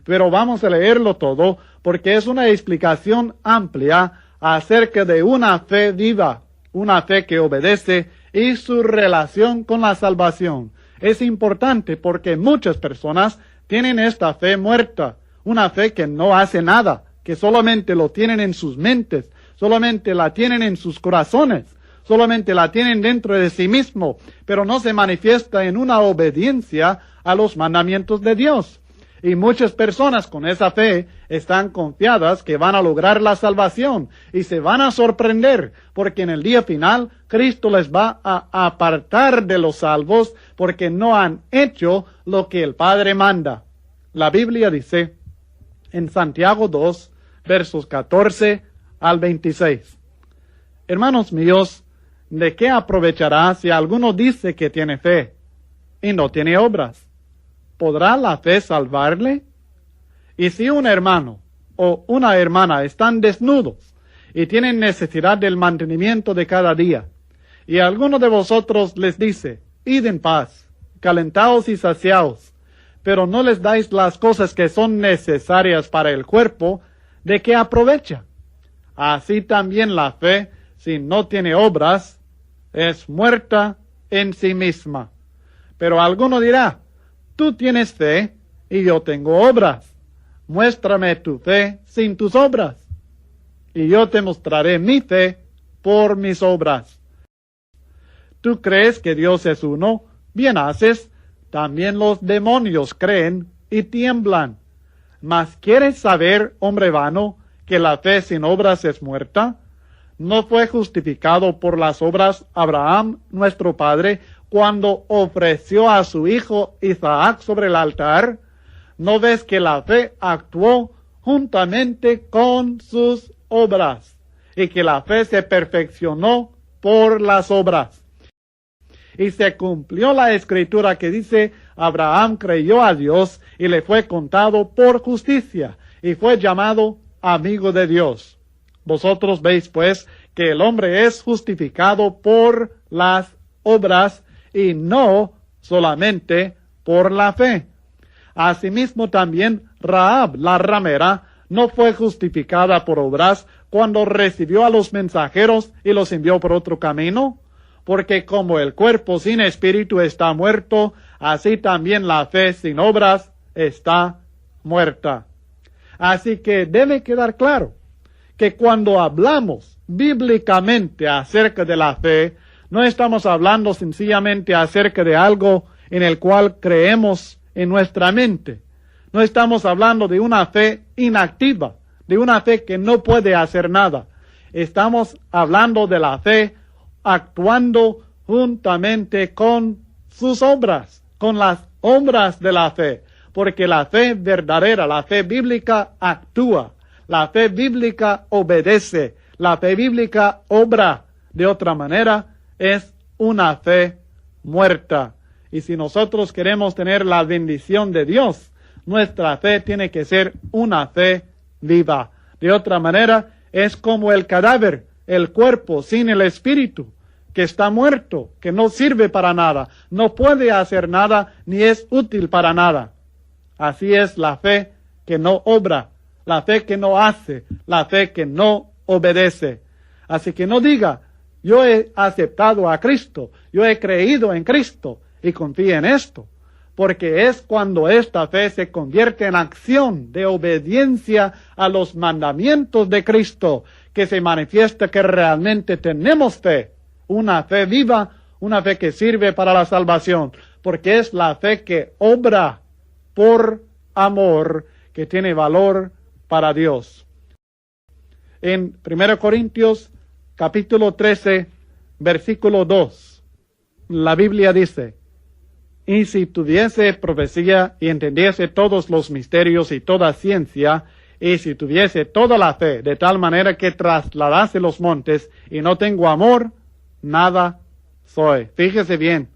Speaker 2: pero vamos a leerlo todo porque es una explicación amplia acerca de una fe viva, una fe que obedece y su relación con la salvación. Es importante porque muchas personas tienen esta fe muerta, una fe que no hace nada, que solamente lo tienen en sus mentes, solamente la tienen en sus corazones, solamente la tienen dentro de sí mismo, pero no se manifiesta en una obediencia a los mandamientos de Dios. Y muchas personas con esa fe están confiadas que van a lograr la salvación y se van a sorprender porque en el día final Cristo les va a apartar de los salvos porque no han hecho lo que el Padre manda. La Biblia dice en Santiago 2, versos 14 al 26. Hermanos míos, ¿de qué aprovechará si alguno dice que tiene fe y no tiene obras? ¿Podrá la fe salvarle? Y si un hermano o una hermana están desnudos y tienen necesidad del mantenimiento de cada día, y alguno de vosotros les dice, id en paz, calentaos y saciaos, pero no les dais las cosas que son necesarias para el cuerpo, ¿de qué aprovecha? Así también la fe, si no tiene obras, es muerta en sí misma. Pero alguno dirá, tú tienes fe y yo tengo obras. Muéstrame tu fe sin tus obras, y yo te mostraré mi fe por mis obras. ¿Tú crees que Dios es uno? Bien haces. También los demonios creen y tiemblan. Mas ¿quieres saber, hombre vano, que la fe sin obras es muerta? ¿No fue justificado por las obras Abraham, nuestro padre, cuando ofreció a su hijo Isaac sobre el altar? ¿No ves que la fe actuó juntamente con sus obras y que la fe se perfeccionó por las obras? Y se cumplió la escritura que dice, Abraham creyó a Dios y le fue contado por justicia y fue llamado amigo de Dios. Vosotros veis pues que el hombre es justificado por las obras y no solamente por la fe. Asimismo también Rahab, la ramera, no fue justificada por obras cuando recibió a los mensajeros y los envió por otro camino, porque como el cuerpo sin espíritu está muerto, así también la fe sin obras está muerta. Así que debe quedar claro que cuando hablamos bíblicamente acerca de la fe, no estamos hablando sencillamente acerca de algo en el cual creemos en nuestra mente. No estamos hablando de una fe inactiva, de una fe que no puede hacer nada. Estamos hablando de la fe actuando juntamente con sus obras, con las obras de la fe. Porque la fe verdadera, la fe bíblica actúa, la fe bíblica obedece, la fe bíblica obra. De otra manera, es una fe muerta. Y si nosotros queremos tener la bendición de Dios, nuestra fe tiene que ser una fe viva. De otra manera, es como el cadáver, el cuerpo sin el espíritu. que está muerto, que no sirve para nada, no puede hacer nada, ni es útil para nada. Así es la fe que no obra, la fe que no hace, la fe que no obedece. Así que no diga, yo he aceptado a Cristo, yo he creído en Cristo y confíe en esto. Porque es cuando esta fe se convierte en acción de obediencia a los mandamientos de Cristo que se manifiesta que realmente tenemos fe, una fe viva, una fe que sirve para la salvación, porque es la fe que obra por amor, que tiene valor para Dios. En 1 Corintios capítulo 13, versículo 2, la Biblia dice: y si tuviese profecía y entendiese todos los misterios y toda ciencia, y si tuviese toda la fe, de tal manera que trasladase los montes, y no tengo amor, nada soy. Fíjese bien,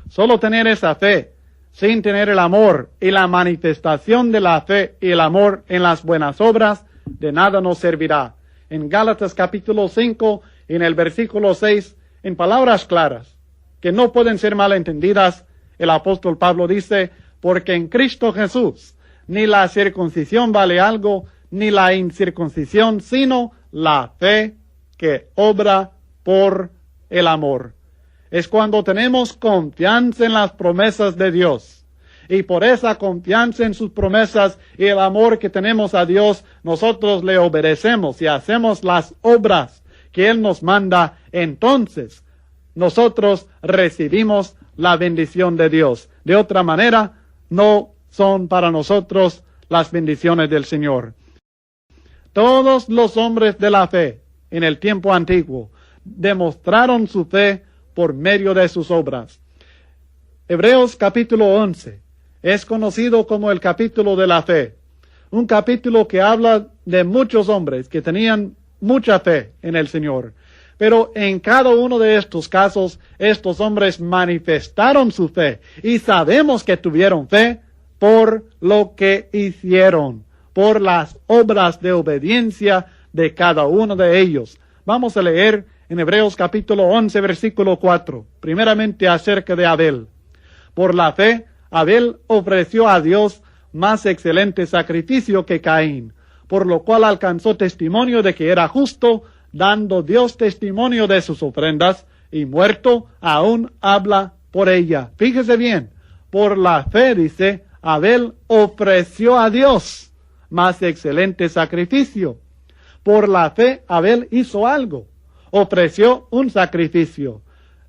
Speaker 2: solo tener esa fe, sin tener el amor y la manifestación de la fe y el amor en las buenas obras, de nada nos servirá. En Gálatas capítulo 5, en el versículo 6, en palabras claras, que no pueden ser malentendidas, el apóstol Pablo dice: porque en Cristo Jesús ni la circuncisión vale algo, ni la incircuncisión, sino la fe que obra por el amor. Es cuando tenemos confianza en las promesas de Dios. Y por esa confianza en sus promesas y el amor que tenemos a Dios, nosotros le obedecemos y hacemos las obras que Él nos manda. Entonces, nosotros recibimos la bendición de Dios. De otra manera, no son para nosotros las bendiciones del Señor. Todos los hombres de la fe en el tiempo antiguo demostraron su fe por medio de sus obras. Hebreos capítulo 11 es conocido como el capítulo de la fe. Un capítulo que habla de muchos hombres que tenían mucha fe en el Señor. Pero en cada uno de estos casos, estos hombres manifestaron su fe y sabemos que tuvieron fe por lo que hicieron, por las obras de obediencia de cada uno de ellos. Vamos a leer en Hebreos capítulo 11, versículo 4, primeramente acerca de Abel. Por la fe, Abel ofreció a Dios más excelente sacrificio que Caín, por lo cual alcanzó testimonio de que era justo, dando Dios testimonio de sus ofrendas, y muerto aún habla por ella. Fíjese bien, por la fe, dice, Abel ofreció a Dios más excelente sacrificio. Por la fe, Abel hizo algo, ofreció un sacrificio.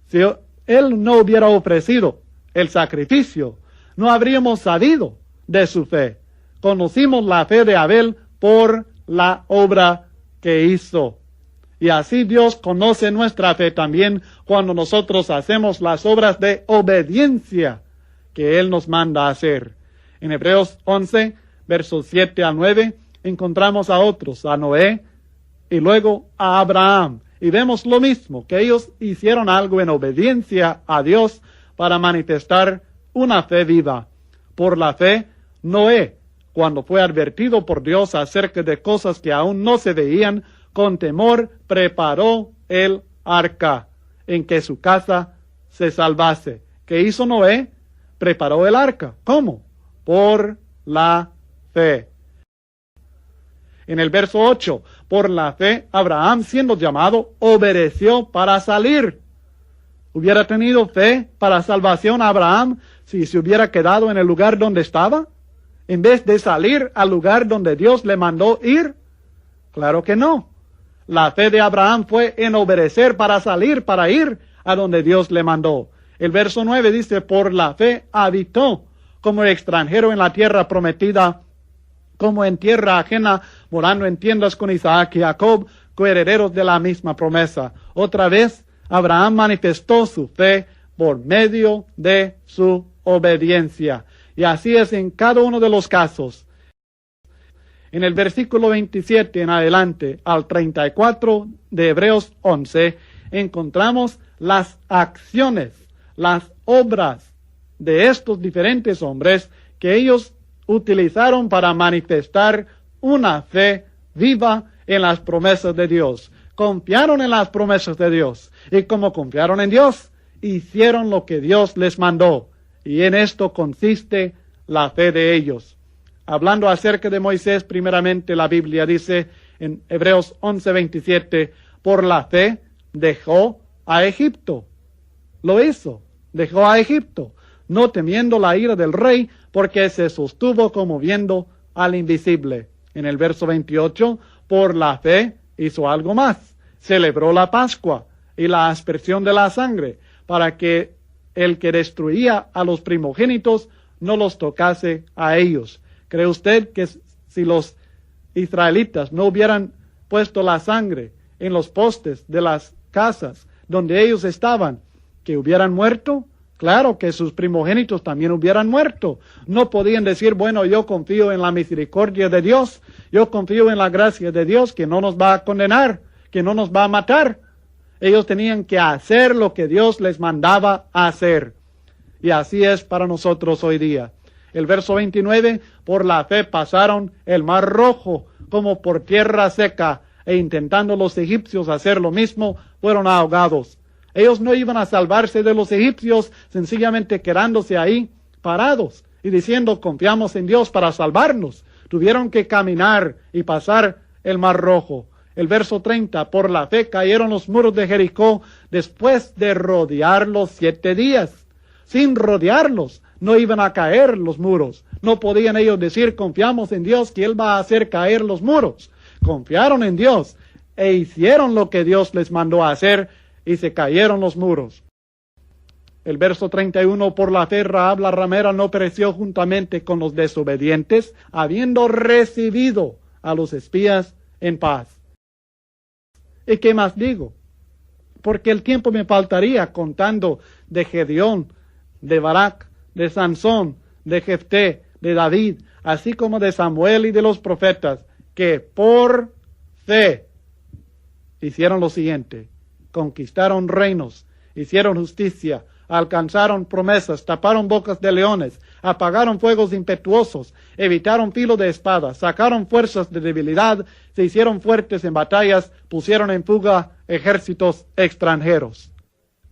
Speaker 2: Si él no hubiera ofrecido el sacrificio, no habríamos sabido de su fe. Conocimos la fe de Abel por la obra que hizo. Y así Dios conoce nuestra fe también cuando nosotros hacemos las obras de obediencia que Él nos manda hacer. En Hebreos 11, versos 7 a 9, encontramos a otros, a Noé y luego a Abraham. Y vemos lo mismo, que ellos hicieron algo en obediencia a Dios para manifestar una fe viva. Por la fe, Noé, cuando fue advertido por Dios acerca de cosas que aún no se veían, con temor preparó el arca, en que su casa se salvase. ¿Qué hizo Noé? Preparó el arca. ¿Cómo? Por la fe. En el verso 8, por la fe, Abraham, siendo llamado, obedeció para salir. ¿Hubiera tenido fe para salvación Abraham si se hubiera quedado en el lugar donde estaba, en vez de salir al lugar donde Dios le mandó ir? Claro que no. La fe de Abraham fue en obedecer para salir, para ir a donde Dios le mandó. El verso 9 dice, por la fe habitó como extranjero en la tierra prometida, como en tierra ajena, morando en tiendas con Isaac y Jacob, coherederos de la misma promesa. Otra vez, Abraham manifestó su fe por medio de su obediencia. Y así es en cada uno de los casos. En el versículo 27 en adelante al 34 de Hebreos 11, encontramos las acciones, las obras de estos diferentes hombres que ellos utilizaron para manifestar una fe viva en las promesas de Dios. confiaron en las promesas de Dios. Y como confiaron en Dios, hicieron lo que Dios les mandó. Y en esto consiste la fe de ellos. Hablando acerca de Moisés, primeramente la Biblia dice en Hebreos 11:27, por la fe dejó a Egipto. Lo hizo, dejó a Egipto, no temiendo la ira del rey, porque se sostuvo como viendo al invisible. En el verso 28, por la fe hizo algo más. Celebró la Pascua y la aspersión de la sangre, para que el que destruía a los primogénitos no los tocase a ellos. ¿Cree usted que si los israelitas no hubieran puesto la sangre en los postes de las casas donde ellos estaban, que hubieran muerto? Claro que sus primogénitos también hubieran muerto. No podían decir, bueno, yo confío en la misericordia de Dios, yo confío en la gracia de Dios que no nos va a condenar, que no nos va a matar. Ellos tenían que hacer lo que Dios les mandaba hacer. Y así es para nosotros hoy día. El verso 29, por la fe pasaron el mar rojo como por tierra seca, e intentando los egipcios hacer lo mismo, fueron ahogados. Ellos no iban a salvarse de los egipcios sencillamente quedándose ahí parados y diciendo confiamos en Dios para salvarnos. Tuvieron que caminar y pasar el mar rojo. El verso 30, por la fe cayeron los muros de Jericó después de rodearlos 7 días. Sin rodearlos no iban a caer los muros. No podían ellos decir confiamos en Dios que Él va a hacer caer los muros. Confiaron en Dios e hicieron lo que Dios les mandó a hacer y se cayeron los muros. El verso 31, por la fe Rahab la ramera no pereció juntamente con los desobedientes, habiendo recibido a los espías en paz. ¿Y qué más digo? Porque el tiempo me faltaría contando de Gedeón, de Barak, de Sansón, de Jefté, de David, así como de Samuel y de los profetas, que por fe hicieron lo siguiente: conquistaron reinos, hicieron justicia, alcanzaron promesas, taparon bocas de leones, apagaron fuegos impetuosos, evitaron filo de espada, sacaron fuerzas de debilidad, se hicieron fuertes en batallas, pusieron en fuga ejércitos extranjeros.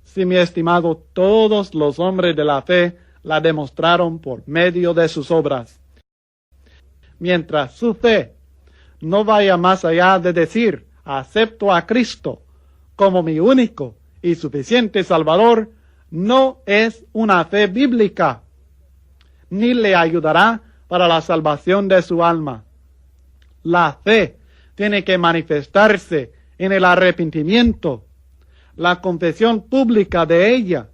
Speaker 2: Sí, mi estimado, todos los hombres de la fe la demostraron por medio de sus obras. Mientras su fe no vaya más allá de decir, acepto a Cristo como mi único y suficiente Salvador, no es una fe bíblica, ni le ayudará para la salvación de su alma. La fe tiene que manifestarse en el arrepentimiento, la confesión pública de ella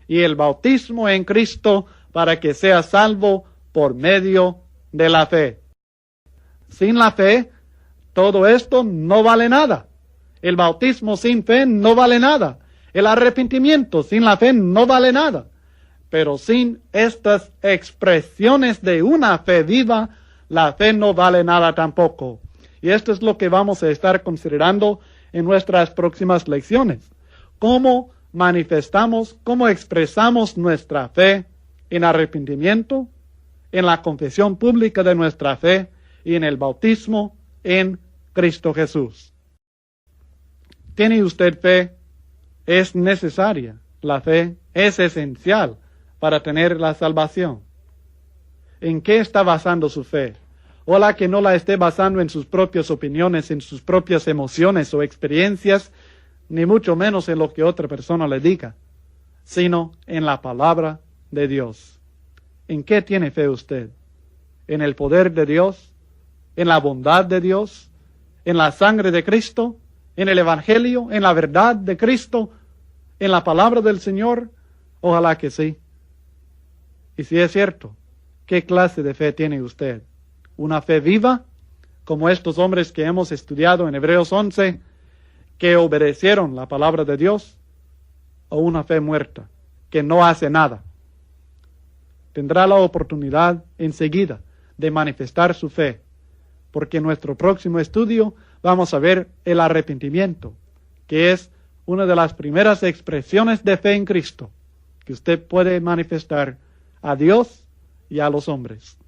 Speaker 2: y el bautismo en Cristo para que sea salvo por medio de la fe. Sin la fe, todo esto no vale nada. El bautismo sin fe no vale nada. El arrepentimiento sin la fe no vale nada. Pero sin estas expresiones de una fe viva, la fe no vale nada tampoco. Y esto es lo que vamos a estar considerando en nuestras próximas lecciones. ¿Cómo manifestamos, cómo expresamos nuestra fe en arrepentimiento, en la confesión pública de nuestra fe y en el bautismo en Cristo Jesús? ¿Tiene usted fe? Es necesaria. La fe es esencial para tener la salvación. ¿En qué está basando su fe? Ojalá que no la esté basando en sus propias opiniones, en sus propias emociones o experiencias, ni mucho menos en lo que otra persona le diga, sino en la palabra de Dios. ¿En qué tiene fe usted? ¿En el poder de Dios? ¿En la bondad de Dios? ¿En la sangre de Cristo? ¿En el Evangelio? ¿En la verdad de Cristo? ¿En la palabra del Señor? Ojalá que sí. Y si es cierto, ¿qué clase de fe tiene usted? ¿Una fe viva, como estos hombres que hemos estudiado en Hebreos 11, que obedecieron la palabra de Dios? ¿O una fe muerta, que no hace nada? Tendrá la oportunidad enseguida de manifestar su fe, porque en nuestro próximo estudio vamos a ver el arrepentimiento, que es una de las primeras expresiones de fe en Cristo que usted puede manifestar a Dios y a los hombres.